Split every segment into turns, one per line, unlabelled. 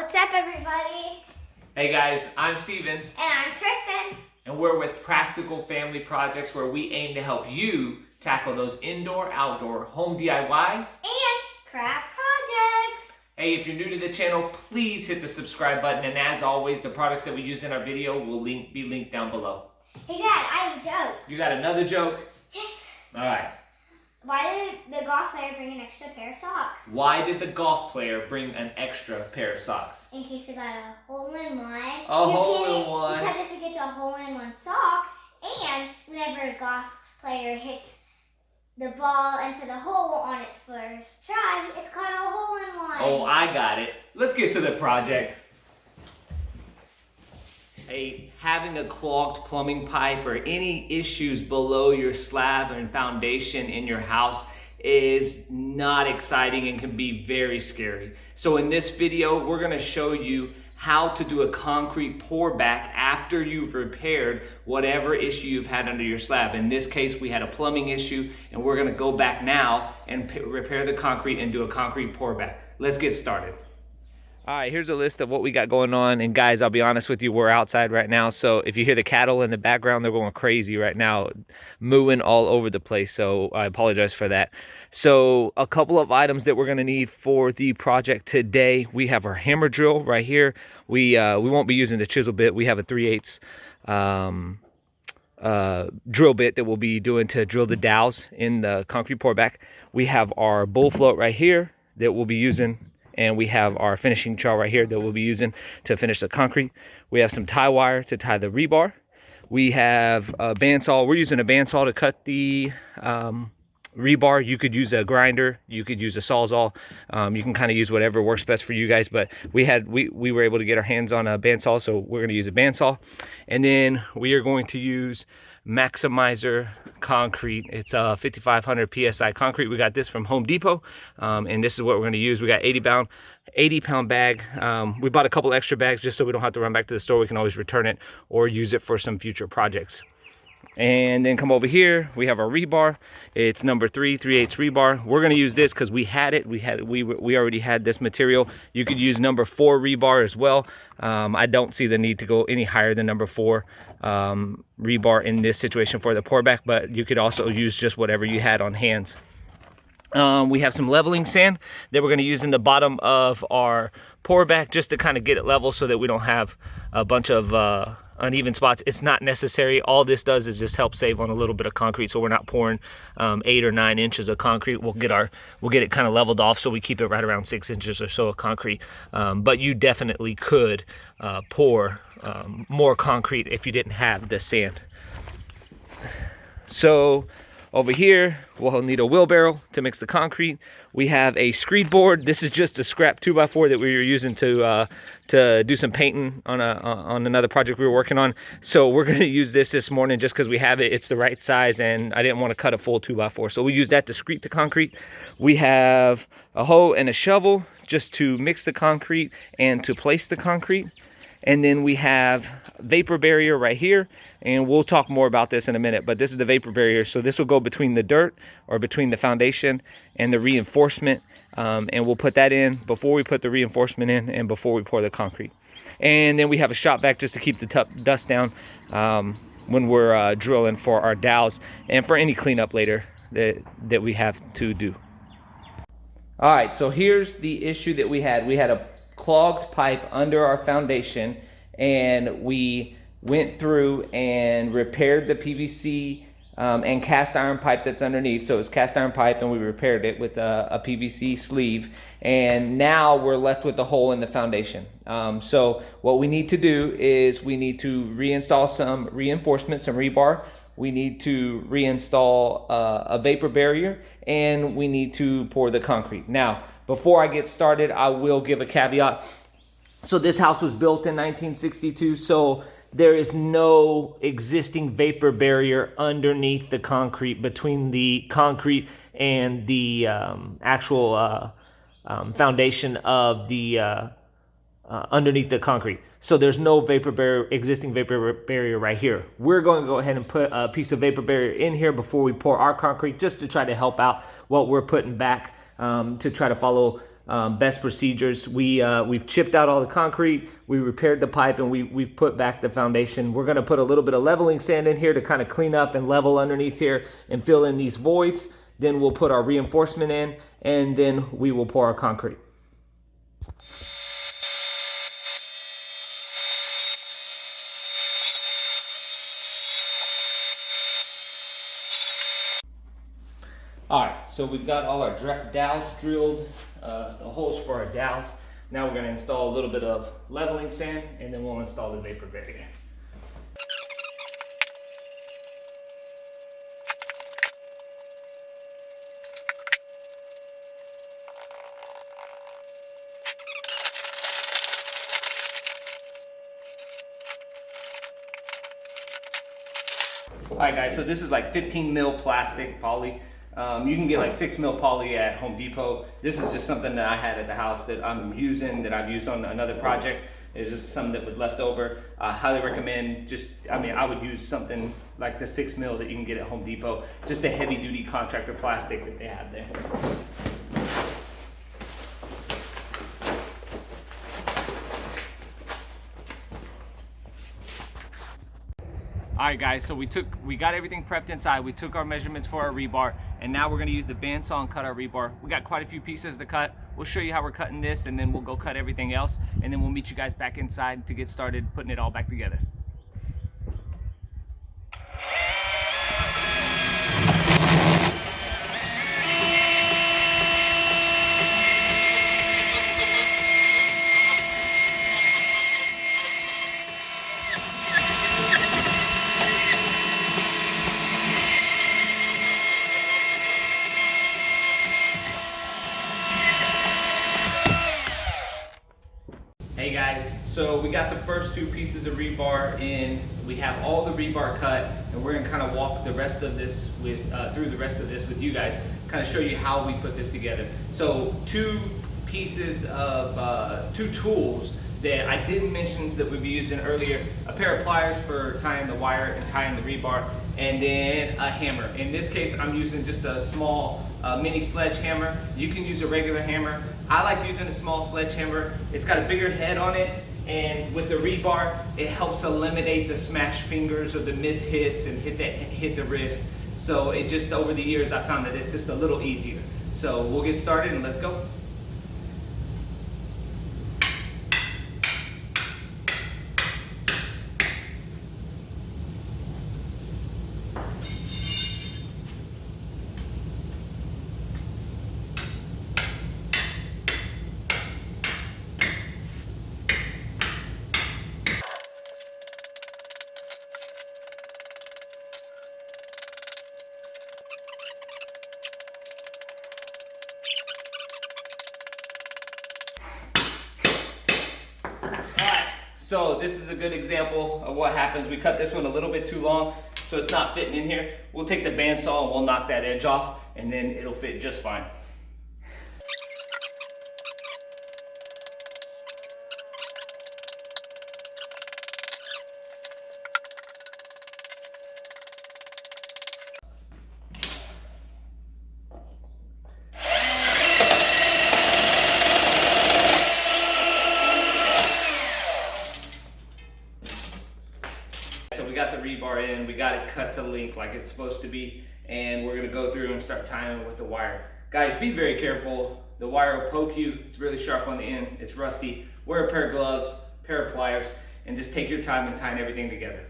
What's up, everybody?
Hey guys, I'm Steven.
And I'm Tristan.
And we're with Practical Family Projects, where we aim to help you tackle those indoor, outdoor, home DIY,
and craft projects.
Hey, if you're new to the channel, please hit the subscribe button. And as always, the products that we use in our video will be linked down below.
Hey, Dad, I have a joke.
You got another joke?
Yes.
All right.
Why did the golf player bring an extra pair of socks?
Why did the golf player bring an extra pair of socks?
In case he got a hole-in-one.
Hole-in-one.
Because if he gets a hole-in-one sock, and whenever a golf player hits the ball into the hole on its first try, it's called a hole-in-one.
Oh, I got it. Let's get to the project. Hey, having a clogged plumbing pipe or any issues below your slab and foundation in your house is not exciting and can be very scary. So in this video, we're gonna show you how to do a concrete pour back after you've repaired whatever issue you've had under your slab. In this case, we had a plumbing issue, and we're gonna go back now and repair the concrete and do a concrete pour back. Let's get started. All right, here's a list of what we got going on. And guys, I'll be honest with you, we're outside right now. So if you hear the cattle in the background, they're going crazy right now, mooing all over the place. So I apologize for that. So a couple of items that we're going to need for the project today. We have our hammer drill right here. We won't be using the chisel bit. We have a 3/8 drill bit that we'll be doing to drill the dowels in the concrete pour back. We have our bull float right here that we'll be using. And we have our finishing trowel right here that we'll be using to finish the concrete. We have some tie wire to tie the rebar. We have a bandsaw. We're using a bandsaw to cut the rebar. You could use a grinder. You could use a sawzall. You can kind of use whatever works best for you guys. But we were able to get our hands on a bandsaw, so we're going to use a bandsaw. And then we are going to use Maximizer concrete. It's a 5500 psi concrete. We got this from Home Depot, and this is what we're going to use. We got 80 pound bag. We bought a couple extra bags just so we don't have to run back to the store. We can always return it or use it for some future projects. And then come over here, we have our rebar. It's number 3/8 rebar. We're going to use this because we had it. We already had this material. You could use number 4 rebar as well. I don't see the need to go any higher than number 4 rebar in this situation for the pour back, but you could also use just whatever you had on hands. We have some leveling sand that we're going to use in the bottom of our pour back just to kind of get it level so that we don't have a bunch of uneven spots. It's not necessary. All this does is just help save on a little bit of concrete, so we're not pouring 8 or 9 inches of concrete. We'll get it kind of leveled off, so we keep it right around 6 inches or so of concrete. But you definitely could pour more concrete if you didn't have the sand. So over here, we'll need a wheelbarrow to mix the concrete. We have a screed board. This is just a scrap 2x4 that we were using to do some painting on another project we were working on. So we're going to use this morning just because we have it. It's the right size, and I didn't want to cut a full 2x4. So we use that to screed the concrete. We have a hoe and a shovel just to mix the concrete and to place the concrete. And then we have vapor barrier right here, and we'll talk more about this in a minute, but this is the vapor barrier. So this will go between the dirt or between the foundation and the reinforcement, and we'll put that in before we put the reinforcement in and before we pour the concrete. And then we have a shop vac just to keep the dust down when we're drilling for our dowels and for any cleanup later that we have to do. All right, so here's the issue that we had. We had a clogged pipe under our foundation, and we went through and repaired the PVC and cast iron pipe that's underneath. So it's cast iron pipe, and we repaired it with a PVC sleeve, and now we're left with a hole in the foundation. So what we need to do is we need to reinstall some reinforcement, some rebar. We need to reinstall a vapor barrier, and we need to pour the concrete. Now, before I get started, I will give a caveat. So this house was built in 1962, so there is no existing vapor barrier underneath the concrete, between the concrete and the actual foundation of the underneath the concrete. So there's no vapor barrier, existing vapor barrier right here. We're going to go ahead and put a piece of vapor barrier in here before we pour our concrete, just to try to help out what we're putting back, to try to follow best procedures. We've chipped out all the concrete, we repaired the pipe, and we've put back the foundation. We're gonna put a little bit of leveling sand in here to kind of clean up and level underneath here and fill in these voids. Then we'll put our reinforcement in, and then we will pour our concrete. All right, so we've got all our dowels drilled, the holes for our dowels. Now we're gonna install a little bit of leveling sand, and then we'll install the vapor barrier. All right, guys, so this is like 15 mil plastic poly. You can get like 6 mil poly at Home Depot. This is just something that I had at the house that I'm using, that I've used on another project. It's just something that was left over. I highly recommend I would use something like the 6 mil that you can get at Home Depot, just a heavy duty contractor plastic that they have there. All right, guys, so we got everything prepped inside. We took our measurements for our rebar, and now we're gonna use the bandsaw and cut our rebar. We got quite a few pieces to cut. We'll show you how we're cutting this, and then we'll go cut everything else, and then we'll meet you guys back inside to get started putting it all back together. Hey guys, so we got the first 2 pieces of rebar in. We have all the rebar cut, and we're gonna kind of walk the rest of this through the rest of this with you guys, kind of show you how we put this together. So 2 pieces of 2 tools that I didn't mention that we'd be using earlier: a pair of pliers for tying the wire and tying the rebar, and then a hammer. In this case, I'm using just a small mini sledgehammer. You can use a regular hammer. I like using a small sledgehammer. It's got a bigger head on it, and with the rebar, it helps eliminate the smashed fingers or the missed hits and hit the wrist. So it just, over the years, I found that it's just a little easier. So we'll get started and let's go. So this is a good example of what happens. We cut this one a little bit too long, so it's not fitting in here. We'll take the bandsaw and we'll knock that edge off, and then it'll fit just fine. So we got the rebar in, we got it cut to length like it's supposed to be, and we're gonna go through and start tying it with the wire. Guys, be very careful. The wire will poke you. It's really sharp on the end. It's rusty. Wear a pair of gloves, pair of pliers, and just take your time in tying everything together.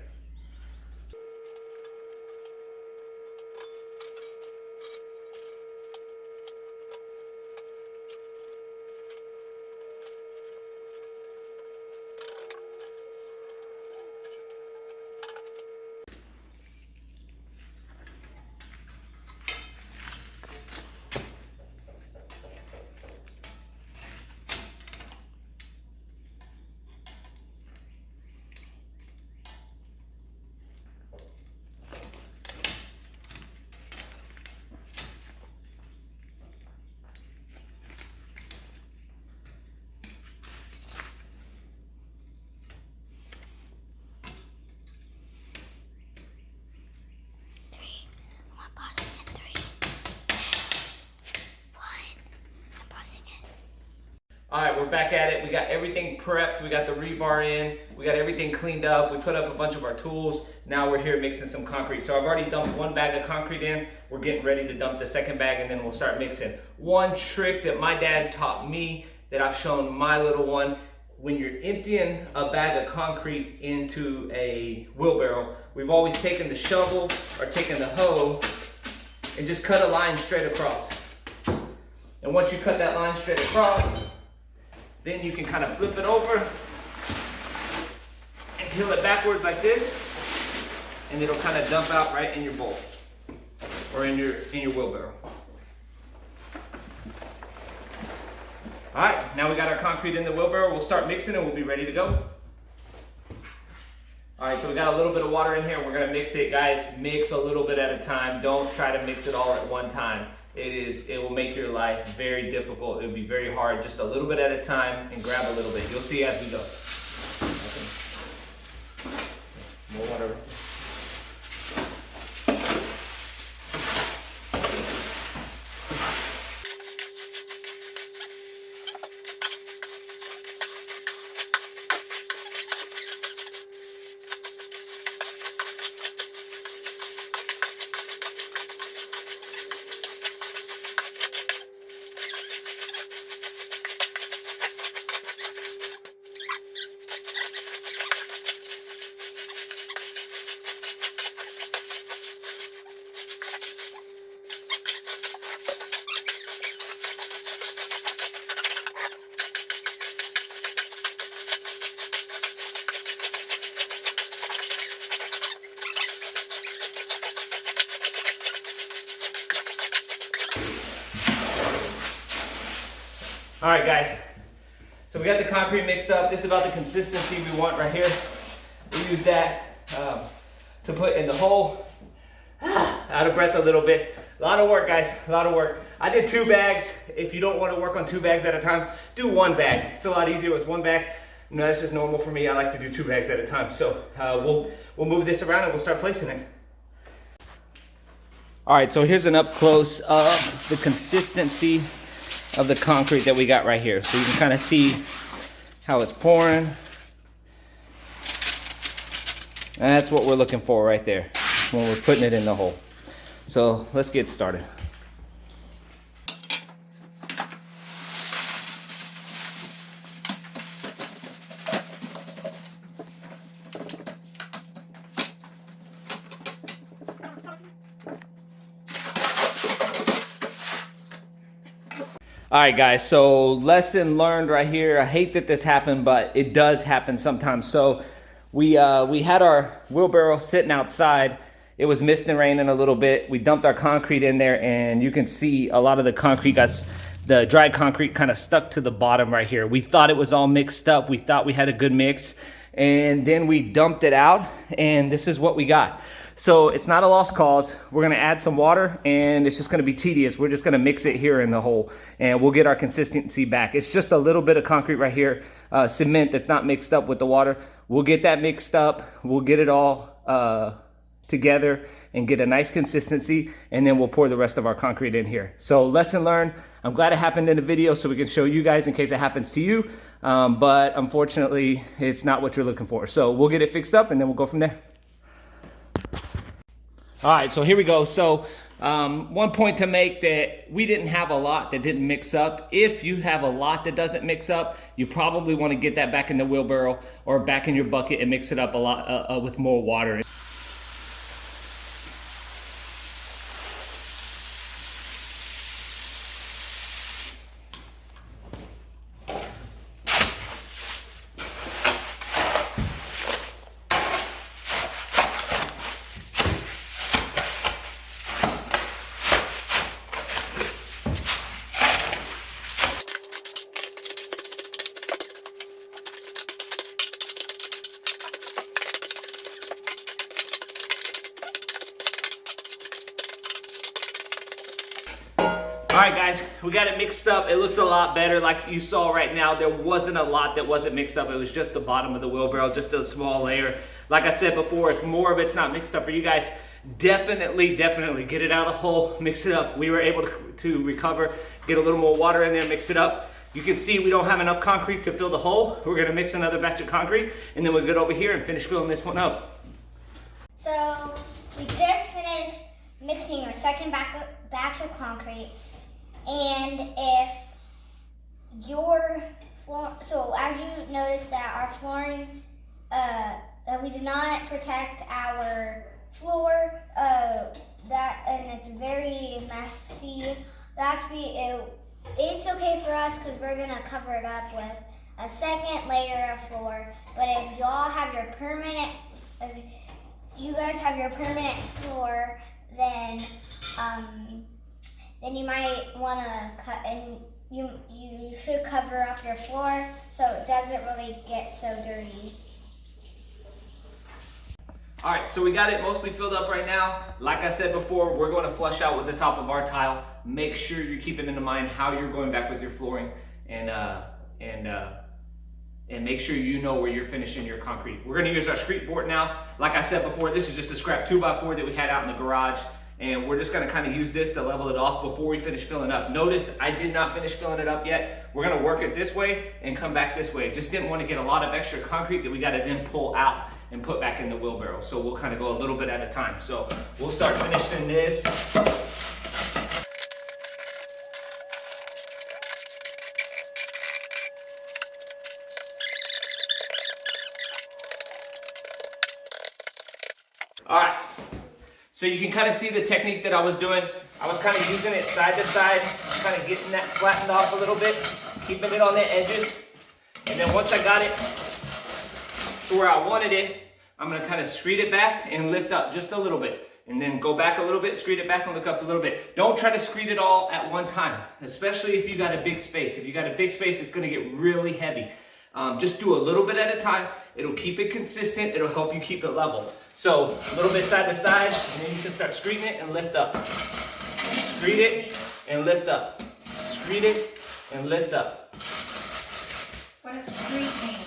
All right, we're back at it. We got everything prepped. We got the rebar in. We got everything cleaned up. We put up a bunch of our tools. Now we're here mixing some concrete. So I've already dumped one bag of concrete in. We're getting ready to dump the second bag, and then we'll start mixing. One trick that my dad taught me that I've shown my little one, when you're emptying a bag of concrete into a wheelbarrow, we've always taken the shovel or taken the hoe and just cut a line straight across. And once you cut that line straight across, then you can kind of flip it over and peel it backwards like this, and it'll kind of dump out right in your bowl or in your wheelbarrow. All right, now we got our concrete in the wheelbarrow. We'll start mixing and we'll be ready to go. All right, so we got a little bit of water in here. We're gonna mix it, guys. Mix a little bit at a time. Don't try to mix it all at one time. It will make your life very difficult. It'll be very hard. Just a little bit at a time and grab a little bit. You'll see as we go. Okay. More water. All right, guys, so we got the concrete mixed up. This is about the consistency we want right here. We use that to put in the hole. Out of breath a little bit. A lot of work, guys, a lot of work. I did 2 bags. If you don't want to work on 2 bags at a time, do 1 bag. It's a lot easier with 1 bag. No, that's just normal for me. I like to do 2 bags at a time. So we'll move this around and we'll start placing it. All right, so here's an up close of the consistency of the concrete that we got right here. So you can kind of see how it's pouring. That's what we're looking for right there when we're putting it in the hole. So let's get started. All right, guys, so lesson learned right here. I hate that this happened, but it does happen sometimes. So we had our wheelbarrow sitting outside. It was misting and raining a little bit. We dumped our concrete in there, and you can see a lot of the concrete the dried concrete kind of stuck to the bottom right here. We thought it was all mixed up. We thought we had a good mix, and then we dumped it out, and this is what we got. So it's not a lost cause. We're gonna add some water, and it's just gonna be tedious. We're just gonna mix it here in the hole, and we'll get our consistency back. It's just a little bit of concrete right here, cement that's not mixed up with the water. We'll get that mixed up. We'll get it all together and get a nice consistency, and then we'll pour the rest of our concrete in here. So lesson learned. I'm glad it happened in the video so we can show you guys in case it happens to you, but unfortunately, it's not what you're looking for. So we'll get it fixed up, and then we'll go from there. All right, so here we go. So one point to make, that we didn't have a lot that didn't mix up. If you have a lot that doesn't mix up, you probably want to get that back in the wheelbarrow or back in your bucket and mix it up a lot with more water. All right, guys, we got it mixed up. It looks a lot better. Like you saw right now, there wasn't a lot that wasn't mixed up. It was just the bottom of the wheelbarrow, just a small layer. Like I said before, if more of it's not mixed up for you guys, definitely get it out of the hole, mix it up. We were able to recover, get a little more water in there, mix it up, You can see we don't have enough concrete to fill the hole. We're gonna mix another batch of concrete, and then we'll get over here and finish filling this one up.
So we just finished mixing our second batch of concrete, and if your floor, so as you notice that our flooring, that we did not protect our floor, and it's very messy. It's okay for us because we're gonna cover it up with a second layer of floor. But if y'all have your permanent, if you guys have your permanent floor, then you might want to cut, and you should cover up your floor so it doesn't really get so dirty.
All right, so we got it mostly filled up right now. Like I said before, we're going to flush out with the top of our tile. Make sure you're keeping in mind how you're going back with your flooring, and make sure you know where you're finishing your concrete. We're going to use our screed board now. Like I said before, this is just a scrap 2x4 that we had out in the garage, and we're just going to kind of use this to level it off before we finish filling up. Notice I did not finish filling it up yet. We're going to work it this way and come back this way. Just didn't want to get a lot of extra concrete that we got to then pull out and put back in the wheelbarrow. So we'll kind of go a little bit at a time. So we'll start finishing this. All right, so you can kind of see the technique that I was doing. I was kind of using it side to side, kind of getting that flattened off a little bit, keeping it on the edges. And then once I got it to where I wanted it, I'm gonna kind of screed it back and lift up just a little bit. And then go back a little bit, screed it back and look up a little bit. Don't try to screed it all at one time, especially if you got a big space. If you got a big space, it's gonna get really heavy. Just do a little bit at a time. It'll keep it consistent. It'll help you keep it level. So a little bit side to side, and then you can start screeding it and lift up. Screed it and lift up. Screed it and lift up.
What does screed mean?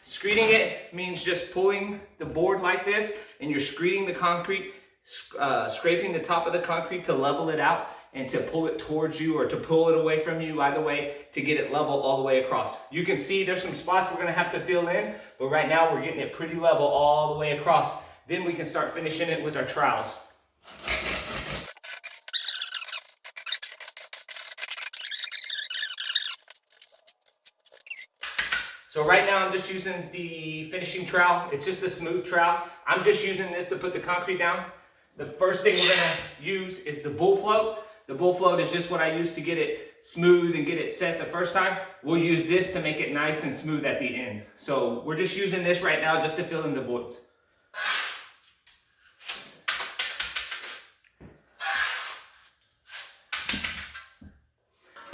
Screeding it means just pulling the board like this, and you're screeding the concrete, scraping the top of the concrete to level it out and to pull it towards you or to pull it away from you, either way, to get it level all the way across. You can see there's some spots we're gonna have to fill in, but right now we're getting it pretty level all the way across. Then we can start finishing it with our trowels. So right now I'm just using the finishing trowel. It's just a smooth trowel. I'm just using this to put the concrete down. The first thing we're gonna use is the bull float. The bull float is just what I use to get it smooth and get it set the first time. We'll use this to make it nice and smooth at the end. So we're just using this right now just to fill in the voids.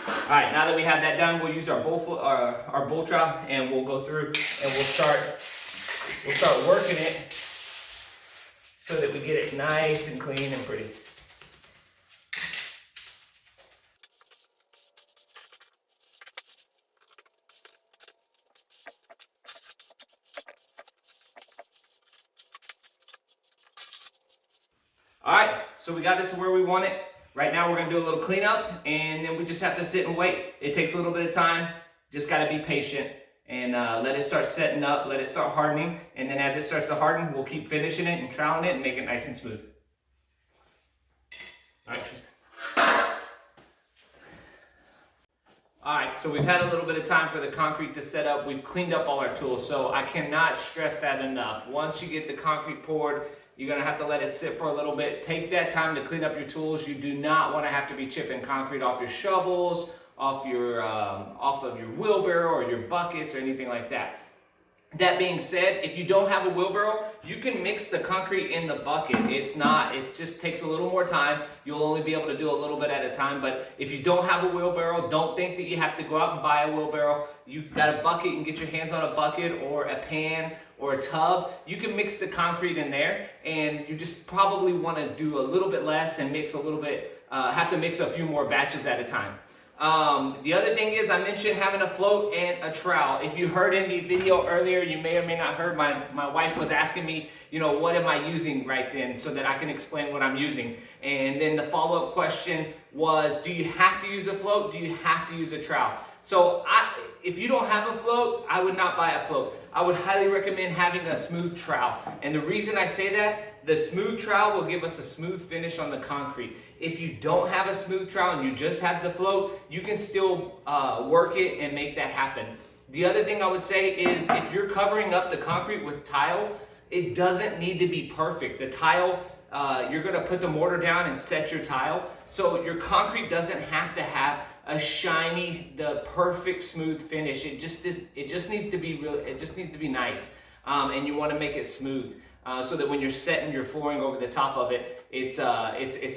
All right, now that we have that done, we'll use our bowl trowel, and we'll go through and we'll start working it so that we get it nice and clean and pretty. All right, so we got it to where we want it. Right now we're gonna do a little cleanup, and then we just have to sit and wait. It takes a little bit of time. Just gotta be patient and let it start setting up, let it start hardening, and then as it starts to harden, we'll keep finishing it and troweling it and make it nice and smooth. All right, Tristan. All right, so we've had a little bit of time for the concrete to set up. We've cleaned up all our tools, so I cannot stress that enough. Once you get the concrete poured, you're gonna have to let it sit for a little bit. Take that time to clean up your tools. You do not wanna have to be chipping concrete off your shovels, off of your wheelbarrow or your buckets or anything like that. That being said, if you don't have a wheelbarrow, you can mix the concrete in the bucket. It just takes a little more time. You'll only be able to do a little bit at a time, but if you don't have a wheelbarrow, don't think that you have to go out and buy a wheelbarrow. You've got a bucket, you can get your hands on a bucket or a pan or a tub. You can mix the concrete in there, and you just probably want to do a little bit less and mix a little bit, have to mix a few more batches at a time. The other thing is I mentioned having a float and a trowel. If you heard in the video earlier, you may or may not heard my wife was asking me, what am I using right then, so that I can explain what I'm using. And then the follow-up question was, do you have to use a float? Do you have to use a trowel? So if you don't have a float, I would not buy a float. I would highly recommend having a smooth trowel. And the reason I say that, the smooth trowel will give us a smooth finish on the concrete. If you don't have a smooth trowel and you just have the float, you can still work it and make that happen. The other thing I would say is if you're covering up the concrete with tile, it doesn't need to be perfect. The tile, you're gonna put the mortar down and set your tile. So your concrete doesn't have to have a shiny, the perfect smooth finish. It just needs to be real. It just needs to be nice, and you want to make it smooth so that when you're setting your flooring over the top of it, it's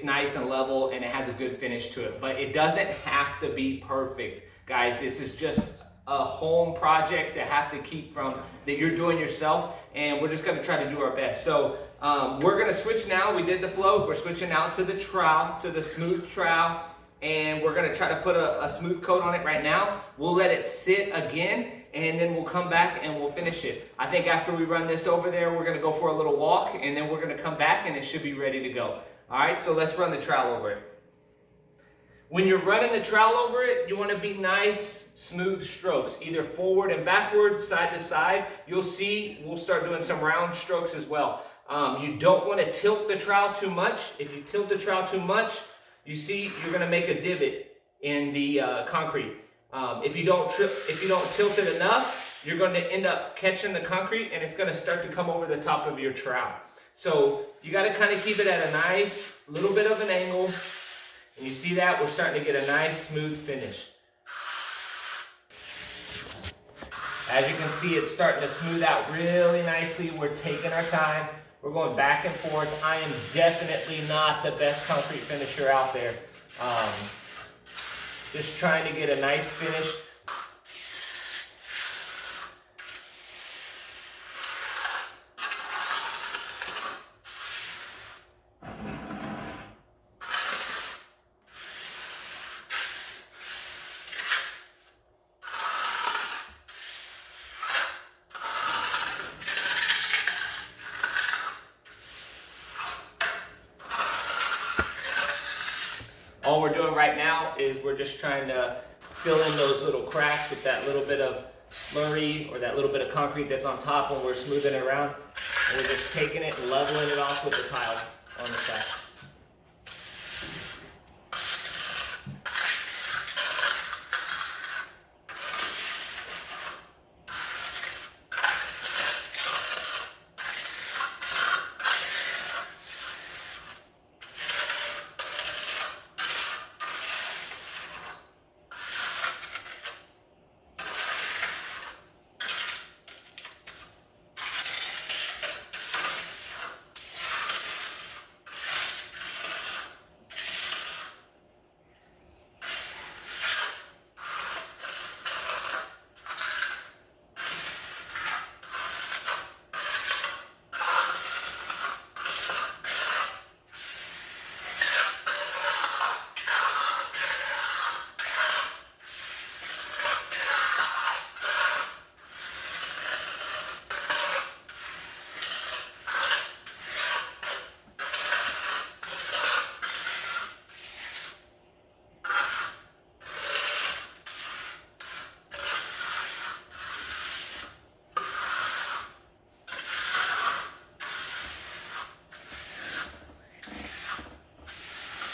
nice and level and it has a good finish to it. But it doesn't have to be perfect, guys. This is just a home project to have to keep from that you're doing yourself, and we're just going to try to do our best. So we're going to switch now. We did the float. We're switching now to the trowel, to the smooth trowel. And we're gonna try to put a smooth coat on it right now. We'll let it sit again, and then we'll come back and we'll finish it. I think after we run this over there, we're gonna go for a little walk, and then we're gonna come back and it should be ready to go. All right, so let's run the trowel over it. When you're running the trowel over it, you wanna be nice, smooth strokes, either forward and backwards, side to side. You'll see, we'll start doing some round strokes as well. You don't wanna tilt the trowel too much. If you tilt the trowel too much, you see, you're going to make a divot in the concrete. If you don't tilt it enough, you're going to end up catching the concrete, and it's going to start to come over the top of your trowel. So you got to kind of keep it at a nice little bit of an angle. And you see that we're starting to get a nice smooth finish. As you can see, it's starting to smooth out really nicely. We're taking our time. We're going back and forth. I am definitely not the best concrete finisher out there. Just trying to get a nice finish. All we're doing right now is we're just trying to fill in those little cracks with that little bit of slurry or that little bit of concrete that's on top when we're smoothing it around. And we're just taking it and leveling it off with the tile on the side.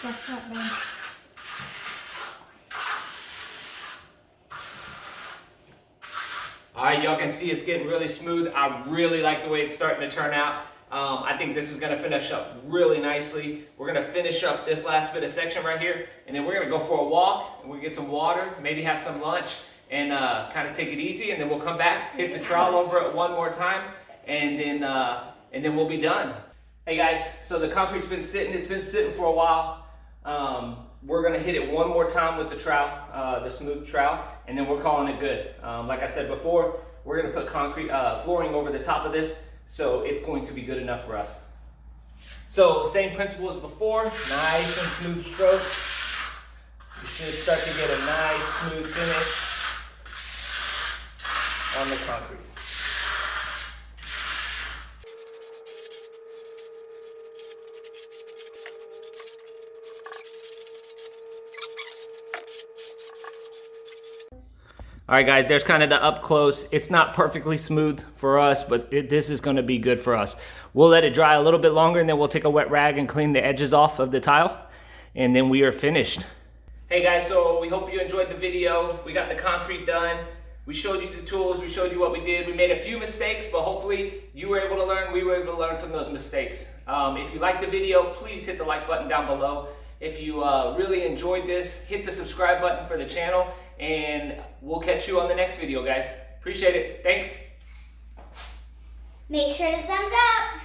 That's not bad.
All right, y'all can see it's getting really smooth. I really like the way it's starting to turn out. I think this is gonna finish up really nicely. We're gonna finish up this last bit of section right here, and then we're gonna go for a walk, and we'll get some water, maybe have some lunch, and kind of take it easy, and then we'll come back, hit the trowel over it one more time, and then we'll be done. Hey guys, so the concrete's been sitting, it's been sitting for a while. We're gonna hit it one more time with the trowel, the smooth trowel, and then we're calling it good. Like I said before, we're gonna put concrete flooring over the top of this, so it's going to be good enough for us. So same principle as before, nice and smooth stroke. You should start to get a nice smooth finish on the concrete. All right, guys, there's kind of the up close. It's not perfectly smooth for us, but this is gonna be good for us. We'll let it dry a little bit longer, and then we'll take a wet rag and clean the edges off of the tile, and then we are finished. Hey guys, so we hope you enjoyed the video. We got the concrete done. We showed you the tools, we showed you what we did. We made a few mistakes, but hopefully you were able to learn, we were able to learn from those mistakes. If you liked the video, please hit the like button down below. If you really enjoyed this, hit the subscribe button for the channel, and we'll catch you on the next video, guys. Appreciate it. Thanks.
Make sure to thumbs up.